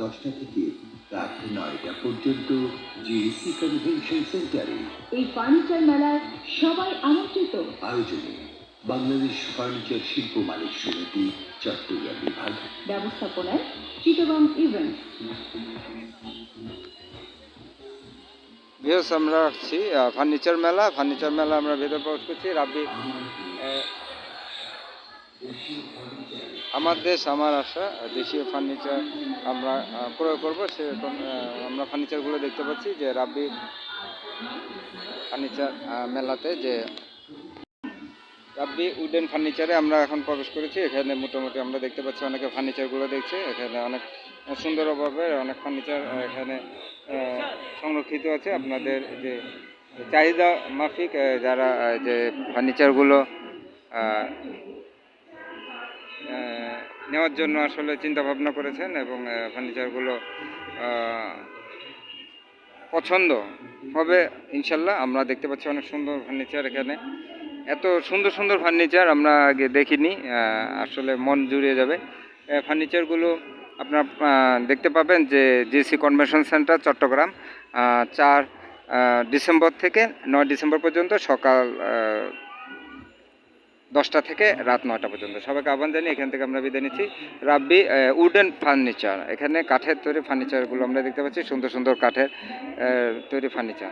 10টা থেকে রাত 9টা পর্যন্ত জিএসি কনভেনশন সেন্টারে। এই ফার্নিচার মেলায় সবাই আমন্ত্রিত। আয়োজনে বাংলাদেশ ফার্নিচার শিল্প মালিক সমিতি, চট্টগ্রাম বিভাগ। ব্যবস্থাপনায় চিটাগং ইভেন্ট। ভিউস আমরা আসছি ফার্নিচার মেলা আমরা ভেতর প্রবেশ করছি। রাব্বি আমার দেশ আমার আশা, দেশীয় ফার্নিচার আমরা ক্রয় করবো, সেরকম আমরা ফার্নিচারগুলো দেখতে পাচ্ছি যে রাব্বি ফার্নিচার মেলাতে, যে রাব্বি উডেন ফার্নিচারে আমরা এখন প্রবেশ করেছি। এখানে মোটামুটি আমরা দেখতে পাচ্ছি অনেকে ফার্নিচারগুলো দেখছে। এখানে অনেক সুন্দরভাবে অনেক ফার্নিচার এখানে সংরক্ষিত আছে। আপনাদের যে চাহিদা মাফিক যারা যে ফার্নিচারগুলো নেওয়ার জন্য আসলে চিন্তা ভাবনা করেছেন এবং ফার্নিচারগুলো পছন্দ হবে ইনশাল্লাহ। আমরা দেখতে পাচ্ছি অনেক সুন্দর ফার্নিচার এখানে। এত সুন্দর সুন্দর ফার্নিচার আমরা আগে দেখিনি, আসলে মন জুড়িয়ে যাবে। ফার্নিচারগুলো আপনার দেখতে পাবেন যে GEC convention centre Chittagong, 4 December থেকে 9 ডিসেম্বর পর্যন্ত, সকাল 10টা থেকে রাত 9টা পর্যন্ত। সবাইকে আহ্বান জানিয়ে এখান থেকে আমরা বিদায় নিচ্ছি। রাব্বি উডেন ফার্নিচার, এখানে কাঠের তৈরি ফার্নিচারগুলো আমরা দেখতে পাচ্ছি, সুন্দর সুন্দর কাঠের তৈরি ফার্নিচার।